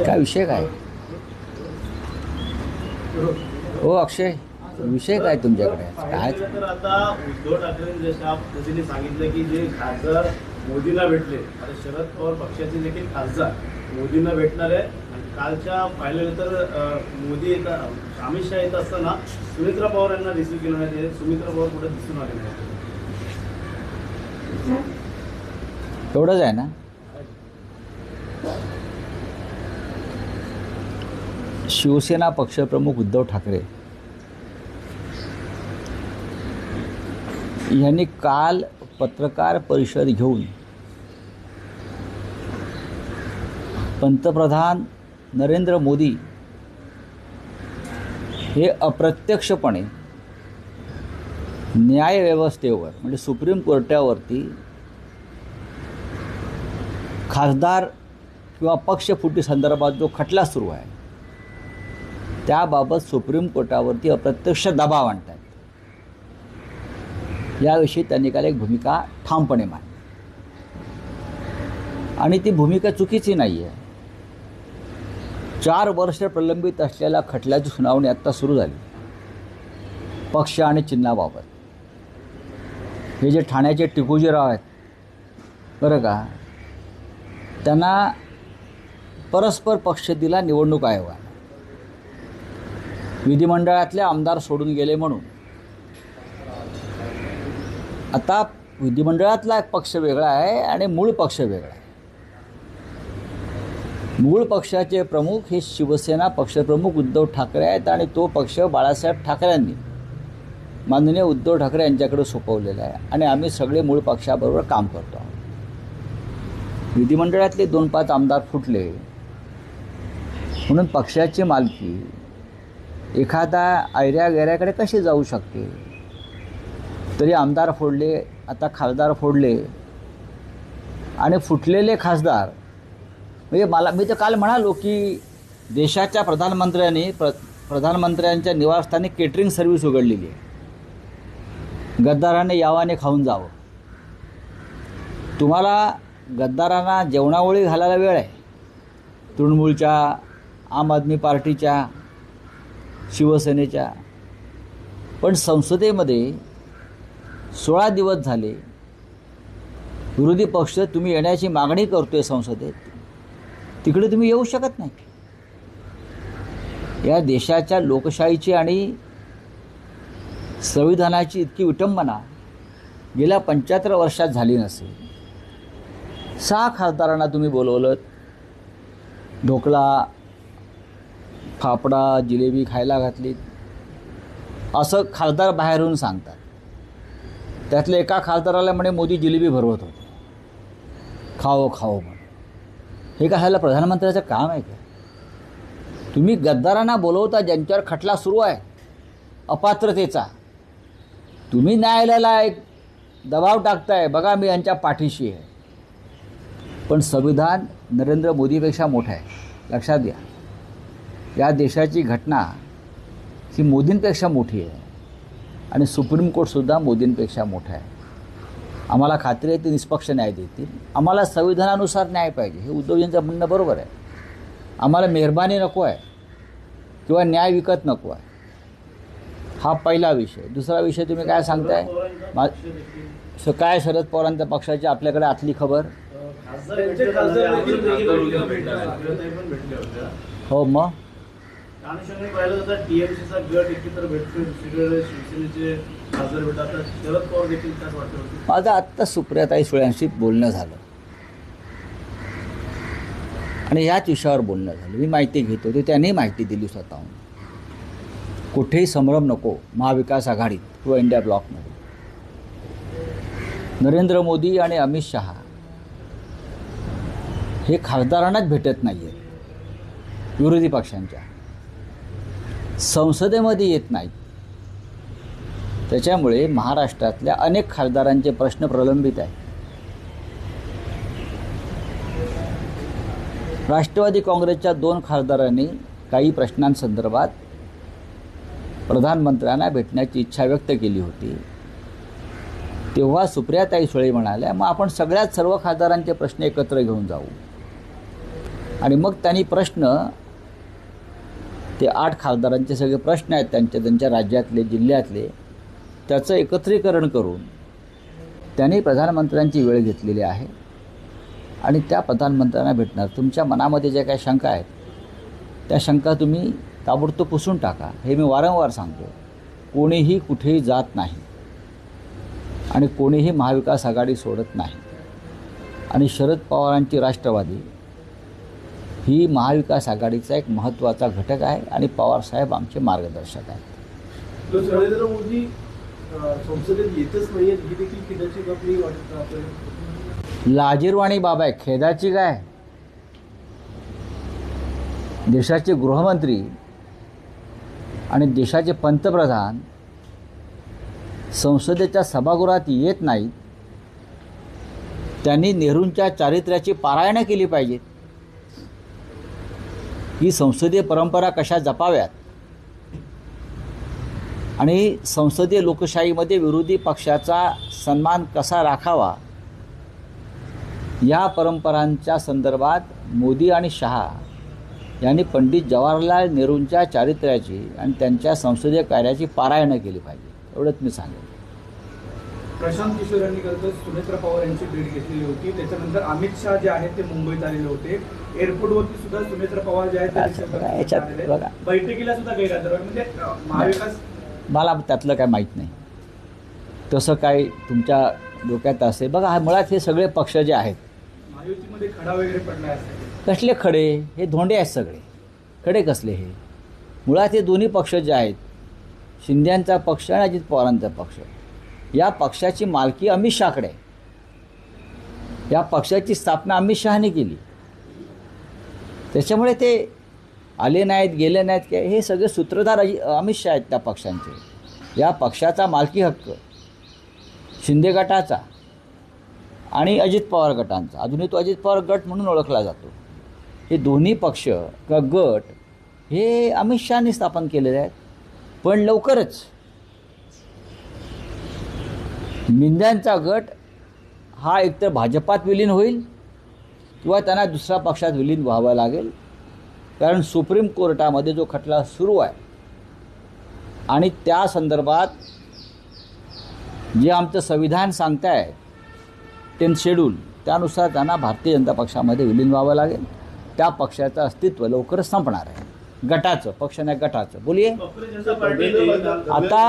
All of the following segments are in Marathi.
काय विषय काय हो अक्षय, विषय काय तुमच्याकडे काय? तर आता उद्धव ठाकरेंनी जशा पद्धतीने सांगितलं की जे खासदार मोदींना भेटले, आता शरद पवार पक्षाचे देखील खासदार मोदींना भेटणार आहे. कालच्या पाहिल्यानंतर मोदी येतात, अमित शहा येत असताना सुमित्रा पवार यांना रिसीव्ह केलं नाही. सुमित्रा पवार कुठे दिसून आले नाही. एवढंच आहे ना. शिवसेना पक्षप्रमुख उद्धव ठाकरे यांनी काल पत्रकार परिषद घेऊन पंतप्रधान नरेंद्र मोदी हे अप्रत्यक्षपणे न्यायव्यवस्थेवर म्हणजे सुप्रीम कोर्टावरती खासदार किंवा पक्षफुटी संदर्भात जो खटला सुरू आहे त्याबाबत सुप्रीम कोर्टावरती अप्रत्यक्ष दबाव आणतात. याविषयी त्यांनी काल एक भूमिका ठामपणे मांडली आणि ती भूमिका चुकीची नाही आहे. 4 वर्ष प्रलंबित असलेल्या खटल्याची सुनावणी आत्ता सुरू झाली पक्ष आणि चिन्हाबाबत. हे जे ठाण्याचे टिपूजीराव आहेत बरं का, त्यांना परस्पर पक्ष दिला निवडणूक आयोगाने. विधिमंडळातले आमदार सोडून गेले म्हणून आता विधिमंडळातला एक पक्ष वेगळा आहे आणि मूळ पक्ष वेगळा आहे. मूळ पक्षाचे प्रमुख हे शिवसेना पक्षप्रमुख उद्धव ठाकरे आहेत आणि तो पक्ष बाळासाहेब ठाकरेंनी माननीय उद्धव ठाकरे यांच्याकडे सोपवलेला आहे आणि आम्ही सगळे मूळ पक्षाबरोबर काम करतो आहोत. विधिमंडळातले 2-5 आमदार फुटले म्हणून पक्षाची मालकी एखादा ऐऱ्या गैऱ्याकडे कशी जाऊ शकते. तरी आमदार फोडले, आता खासदार फोडले आणि फुटलेले खासदार म्हणजे मी तर काल म्हणालो की देशाच्या प्रधानमंत्र्यांच्या निवासस्थानी केटरिंग सर्व्हिस उघडलेली आहे. गद्दाराने यावाने खाऊन जावं. तुम्हाला गद्दारांना जेवणावळी घालायला वेळ आहे. तृणमूलच्या, आम आदमी पार्टीच्या, शिवसेनेच्या. पण संसदेमध्ये 16 दिवस झाले विरोधी पक्ष तुम्ही येण्याची मागणी करतोय संसदेत, तिकडे तुम्ही येऊ शकत नाही. या देशाच्या लोकशाहीची आणि संविधानाची इतकी विटंबना गेल्या 75 वर्षात झाली नसेल. 6 खासदारांना तुम्ही बोलवलं, ढोकळा, फाफडा, जिलेबी खायला घातली असं खासदार बाहेरून सांगतात. त्यातल्या एका खासदाराला म्हणे मोदी जिलेबी भरवत होते, खाओ खाओ म्हणून. हे काय ह्याला प्रधानमंत्र्याचं काम आहे का? तुम्ही गद्दारांना बोलवता ज्यांच्यावर खटला सुरू आहे अपात्रतेचा. तुम्ही न्यायालयाला एक दबाव टाकताय, बघा मी यांच्या पाठीशी आहे. पण संविधान नरेंद्र मोदीपेक्षा मोठं आहे, लक्षात घ्या. या देशाची घटना ही मोदींपेक्षा मोठी आहे आणि सुप्रीम कोर्टसुद्धा मोदींपेक्षा मोठं आहे. आम्हाला खात्री आहे ते निष्पक्ष न्याय देतील. आम्हाला संविधानानुसार न्याय पाहिजे, हे उद्धवजींचं म्हणणं बरोबर आहे. आम्हाला मेहरबानी नको आहे किंवा न्याय विकत नको आहे. हा पहिला विषय. दुसरा विषय तुम्ही काय सांगताय, काय शरद पवारांच्या पक्षाची आपल्याकडे आतली खबर? हो मग माझं आत्ता सुप्रियाताई सुळेंशी बोलणं झालं आणि ह्याच विषयावर बोलणं झालं. मी माहिती घेत होते, त्यांनी माहिती दिली स्वतःहून. कुठेही संभ्रम नको महाविकास आघाडीत किंवा इंडिया ब्लॉकमध्ये. नरेंद्र मोदी आणि अमित शहा हे खासदारांनाच भेटत नाही आहेत, विरोधी पक्षांच्या संसदेमध्ये येत नाहीत. त्याच्यामुळे महाराष्ट्रातल्या अनेक खासदारांचे प्रश्न प्रलंबित आहेत. राष्ट्रवादी काँग्रेसच्या 2 खासदारांनी काही प्रश्नांसंदर्भात प्रधानमंत्र्यांना भेटण्याची इच्छा व्यक्त केली होती. तेव्हा सुप्रियाताई सुळे म्हणाल्या, मग आपण सर्व खासदारांचे प्रश्न एकत्र घेऊन जाऊ. आणि मग त्यांनी प्रश्न, ते 8 खासदारांचे सगळे प्रश्न आहेत त्यांच्या राज्यातले, जिल्ह्यातले, त्याचं एकत्रीकरण करून त्यांनी प्रधानमंत्र्यांची वेळ घेतलेली आहे आणि त्या प्रधानमंत्र्यांना भेटणार. तुमच्या मनामध्ये ज्या काही शंका आहेत त्या शंका तुम्ही ताबडतोब पुसून टाका. हे मी वारंवार सांगतो. कोणीही कुठेही जात नाही आणि कोणीही महाविकास आघाडी सोडत नाही. आणि शरद पवारांची राष्ट्रवादी ही महाविकास आघाडीचा एक महत्त्वाचा घटक आहे आणि पवारसाहेब आमचे मार्गदर्शक आहेत. नरेंद्र मोदी संसदेत येतच नाही ही देखील खेदाची बाब नाही वाटत आपल्याला? लाजिरवाणी बाब आहे. खेदाची काय? देशाचे गृहमंत्री आणि देशाचे पंतप्रधान संसदेच्या सभागृहात येत नाहीत. त्यांनी नेहरूंच्या चारित्र्याची पारायणं केली पाहिजेत. ही संसदीय परंपरा कशा जपाव्यात आणि संसदीय लोकशाहीमध्ये विरोधी पक्षाचा सन्मान कसा राखावा, या परंपरांच्या संदर्भात मोदी आणि शहा यांनी पंडित जवाहरलाल नेहरूंच्या चारित्र्याची आणि त्यांच्या संसदीय कार्याची पारायणं केली पाहिजे. एवढंच मी सांगेन. प्रशांत किशोर यांनी काल सुनेत्रा पवार यांची भेट घेतलेली होती. त्याच्यानंतर अमित शहा जे आहेत ते मुंबईत आलेले होते. एअरपोर्टवरती सुद्धा सुनेत्रा पवार जे आहेत बघा, बैठकीला सुद्धा गैरहजर. म्हणजे महाविकास, मला त्यातलं काय माहीत नाही. तसं काय तुमच्या डोक्यात असेल. बघा, हा मुळात हे सगळे पक्ष जे आहेत, महायुतीमध्ये खडा वगैरे पडला असेल. कसले खडे? हे धोंडे आहेत सगळे. खडे कसले हे? मुळात हे दोन्ही पक्ष जे आहेत, शिंदेंचा पक्ष आणि अजित पवारांचा पक्ष, या पक्षाची मालकी अमित शहाकडे. या पक्षाची स्थापना अमित शहाने केली. त्याच्यामुळे ते आले नाहीत, गेले नाहीत, काय, हे सगळे सूत्रधार अमित शहा आहेत त्या पक्षांचे. या पक्षाचा मालकी हक्क शिंदे गटाचा आणि अजित पवार गटांचा. अजूनही तो अजित पवार गट म्हणून ओळखला जातो. हे दोन्ही पक्ष किंवा गट हे अमित शहानी स्थापन केलेले आहेत. पण लवकरच मिंद्यांचा गट हा एकतर भाजपात विलीन होईल किंवा त्यांना दुसऱ्या पक्षात विलीन व्हावं लागेल. कारण सुप्रीम कोर्टामध्ये जो खटला सुरू आहे आणि त्या संदर्भात जे आमचं संविधान सांगताय 10th शेड्यूल, त्यानुसार त्यांना भारतीय जनता पक्षामध्ये विलीन व्हावं लागेल. त्या पक्षाचं अस्तित्व लवकरच संपणार आहे. गटाचं, पक्ष नाही गटाचं. बोलिये. आता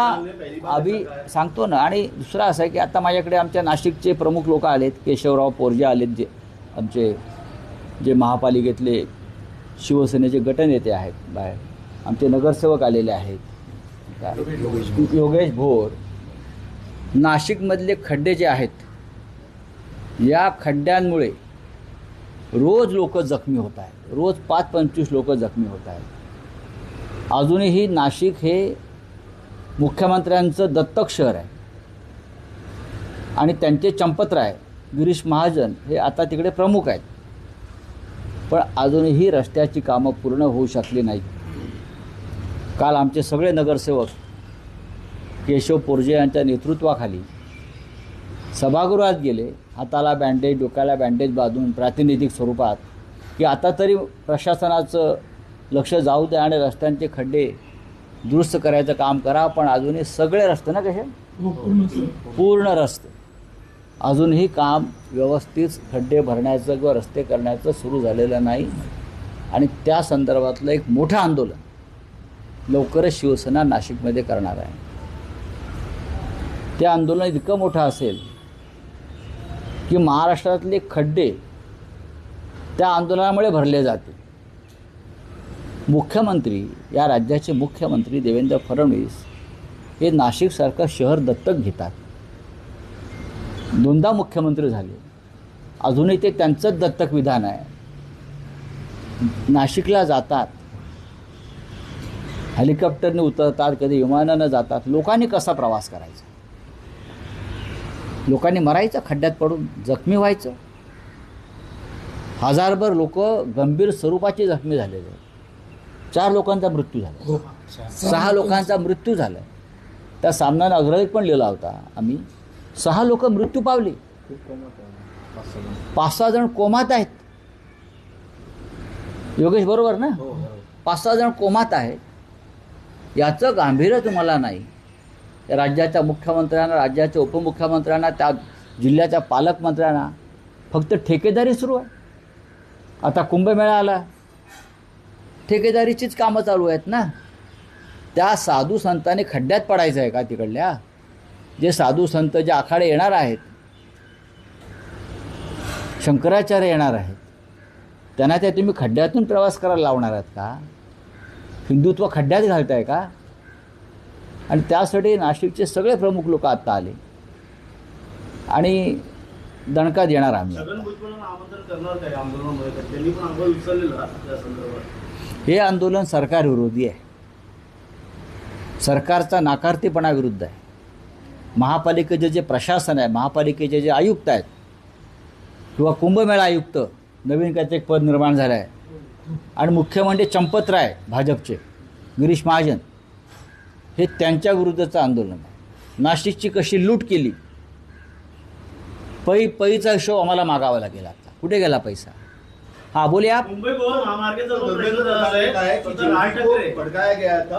आम्ही सांगतो ना. आणि दुसरं असं आहे की आता माझ्याकडे आमच्या नाशिकचे प्रमुख लोक आलेत. केशवराव पोरजे आलेत, जे आमचे जे महापालिकेतले शिवसेनेचे गटनेते आहेत बाहेर. आमचे नगरसेवक आलेले आहेत, योगेश भोर. नाशिकमधले खड्डे जे आहेत, या खड्ड्यांमुळे रोज लोक जखमी होत आहेत. रोज 5-25 लोक जखमी होत आहेत. अजूनही नाशिक हे मुख्यमंत्र्यांचं दत्तक शहर आहे आणि त्यांचे चंपतराय गिरीश महाजन हे आता तिकडे प्रमुख आहेत. पण अजूनही रस्त्याची कामं पूर्ण होऊ शकली नाहीत. काल आमचे सगळे नगरसेवक केशव पोरजे यांच्या नेतृत्वाखाली सभागृहात गेले. हाताला बँडेज, डोक्याला बँडेज बांधून प्रातिनिधिक स्वरूपात की आता तरी प्रशासनाचं लक्ष जाऊ द्या आणि रस्त्यांचे खड्डे दुरुस्त करायचं काम करा. पण अजूनही सगळे रस्ते ना कसे पूर्ण रस्ते अजूनही काम व्यवस्थित खड्डे भरण्याचं किंवा रस्ते करण्याचं सुरू झालेलं नाही. आणि त्या संदर्भातलं एक मोठं आंदोलन लवकरच शिवसेना नाशिकमध्ये करणार आहे. ते आंदोलन इतकं मोठं असेल की महाराष्ट्रातले खड्डे त्या आंदोलनामुळे भरले जातील. मुख्यमंत्री, या राज्याचे मुख्यमंत्री देवेंद्र फडणवीस हे नाशिकसारखं शहर दत्तक घेतात. 2दा मुख्यमंत्री झाले. अजूनही ते त्यांचंच दत्तक विधान आहे. नाशिकला जातात हेलिकॉप्टरने उतरतात, कधी विमानानं जातात. लोकांनी कसा प्रवास करायचा? लोकांनी मरायचं, खड्ड्यात पडून जखमी व्हायचं. हजारभर लोक गंभीर स्वरूपाचे जखमी झालेले. 4 लोकांचा मृत्यू झाला, 6 लोकांचा मृत्यू झाला. त्या सामन्यानं अग्रलेख पण लिहिला होता आम्ही. 6 लोक मृत्यू पावले, 5-6 जण कोमात आहेत. योगेश बरोबर ना? 5-6 जण कोमात आहेत. याचं गांभीर्य तुम्हाला नाही. राज्याच्या मुख्यमंत्र्यांना, राज्याच्या उपमुख्यमंत्र्यांना, त्या जिल्ह्याच्या पालकमंत्र्यांना फक्त ठेकेदारी सुरू आहे. आता कुंभमेळा आला, ठेकेदारीचीच कामं चालू आहेत ना. त्या साधू संतांनी खड्ड्यात पडायचं आहे का तिकडल्या? जे साधू संत, जे आखाडे येणार आहेत, शंकराचार्य येणार आहेत, त्यांना ते तुम्ही खड्ड्यातून प्रवास करायला लावणार आहात का? हिंदुत्व खड्ड्यात घालताय का? आणि त्यासाठी नाशिकचे सगळे प्रमुख लोक आत्ता आले आणि दणका देणार आम्ही. छगन भुजबळांना आमंत्रण करणार काय आंदोलनामध्ये? त्यांनी पण आंदोलन उचललेलं त्या संदर्भात. हे आंदोलन सरकार विरोधी आहे, सरकारचा नाकारतेपणा विरुद्ध आहे. महापालिकेचे जे प्रशासन आहे, महापालिकेचे जे आयुक्त आहेत किंवा कुंभमेळा आयुक्त, नवीन काहीतरी एक पद निर्माण झालं आहे, आणि मुख्य म्हणजे चंपतराय भाजपचे, गिरीश महाजन, हे त्यांच्या विरुद्धचं आंदोलन आहे. नाशिकची कशी लूट केली, पैचा हिशोब आम्हाला मागावा लागेल. आता कुठे गेला पैसा? हाँ बोलिए आप. मुंबई गोवा महामार्ग धर्मेंद्र प्रधान ने कहा है कि जयंती को भड़काया गया था,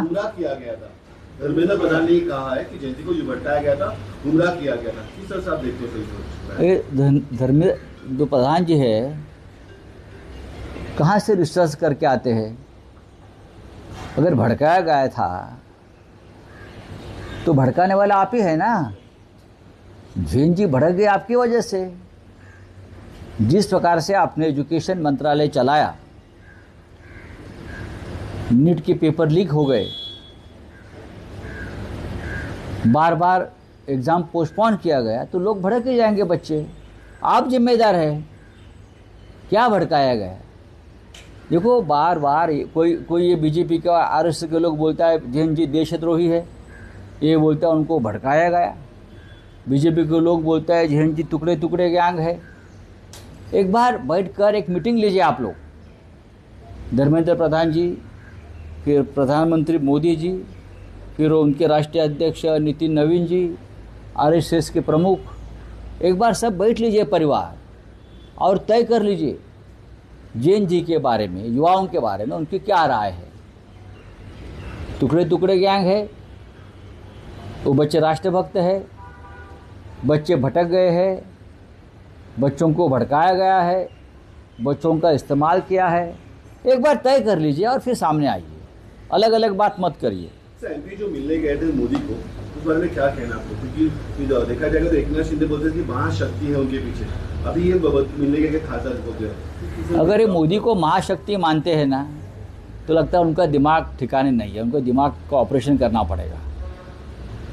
गुमराह किया गया था. धर्मेंद्र प्रधान ने कहा है कि जयंती को जो भड़काया गया था, गुमराह किया गया था. किस तरह से आप देखते हो? ये धर्मेंद्र जो प्रधान जी है, कहाँ से रिसर्च करके आते हैं? अगर भड़काया गया था तो भड़काने वाला आप ही है ना. जैन जी भड़क गए आपकी वजह से. जिस प्रकार से आपने एजुकेशन मंत्रालय चलाया, नीट के पेपर लीक हो गए, बार बार एग्ज़ाम पोस्टपोन किया गया, तो लोग भड़क ही जाएंगे बच्चे. आप जिम्मेदार हैं. क्या भड़काया गया? देखो, बार बार कोई ये बीजेपी का, आरएसएस के लोग बोलता है जैन जी देशद्रोही है, ये बोलता है उनको भड़काया गया. बीजेपी के लोग बोलता है जैन जी टुकड़े टुकड़े गैंग है. एक बार बैठकर एक मीटिंग लीजिए आप लोग, धर्मेंद्र प्रधान जी, फिर प्रधानमंत्री मोदी जी, फिर उनके राष्ट्रीय अध्यक्ष नितिन नवीन जी, आरएसएस के प्रमुख, एक बार सब बैठ लीजिए परिवार और तय कर लीजिए जैन जी के बारे में, युवाओं के बारे में उनकी क्या राय है. टुकड़े टुकड़े गैंग है, वो बच्चे राष्ट्रभक्त है, बच्चे भटक गए हैं, बच्चों को भड़काया गया है, बच्चों का इस्तेमाल किया है. एक बार तय कर लीजिए और फिर सामने आइए, अलग अलग बात मत करिए. सर, एमपी जो मिलने गए थे मोदी को, उस बारे में क्या कहना आपको? क्योंकि देखा जाएगा तो एकनाथ शिंदे बोलते थे कि महाशक्ति है उनके पीछे. अभी ये मिलने के खासा हो गया. अगर ये मोदी को महाशक्ति मानते हैं ना, तो लगता है उनका दिमाग ठिकाने नहीं है, उनको दिमाग का ऑपरेशन करना पड़ेगा.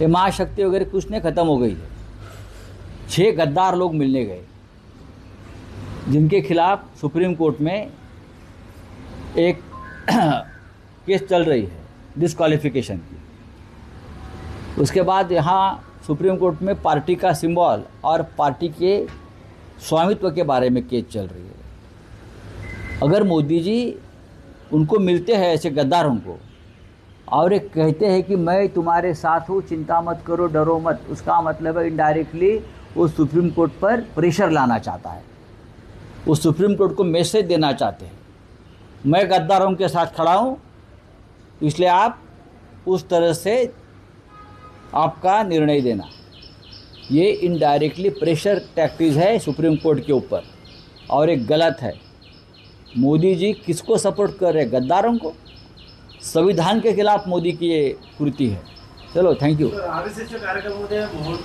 ये महाशक्ति वगैरह कुछ नहीं, ख़त्म हो गई है. 6 गद्दार लोग मिलने गए, जिनके खिलाफ सुप्रीम कोर्ट में एक केस चल रही है डिस्क्वालिफिकेशन की. उसके बाद यहाँ सुप्रीम कोर्ट में पार्टी का सिंबल और पार्टी के स्वामित्व के बारे में केस चल रही है. अगर मोदी जी उनको मिलते हैं, ऐसे गद्दारों को, और एक कहते हैं कि मैं तुम्हारे साथ हूँ, चिंता मत करो, डरो मत, उसका मतलब है इनडायरेक्टली वो सुप्रीम कोर्ट पर प्रेशर लाना चाहता है. वो सुप्रीम कोर्ट को मैसेज देना चाहते हैं, मैं गद्दारों के साथ खड़ा हूँ, इसलिए आप उस तरह से आपका निर्णय देना. ये इनडायरेक्टली प्रेशर टैक्टिस है सुप्रीम कोर्ट के ऊपर, और एक गलत है. मोदी जी किसको सपोर्ट कर रहे हैं? गद्दारों को. संविधान के खिलाफ मोदी की ये कृति है. चलो, थैंक यू. आरएसएसच्या कार्यक्रमामध्ये मोहन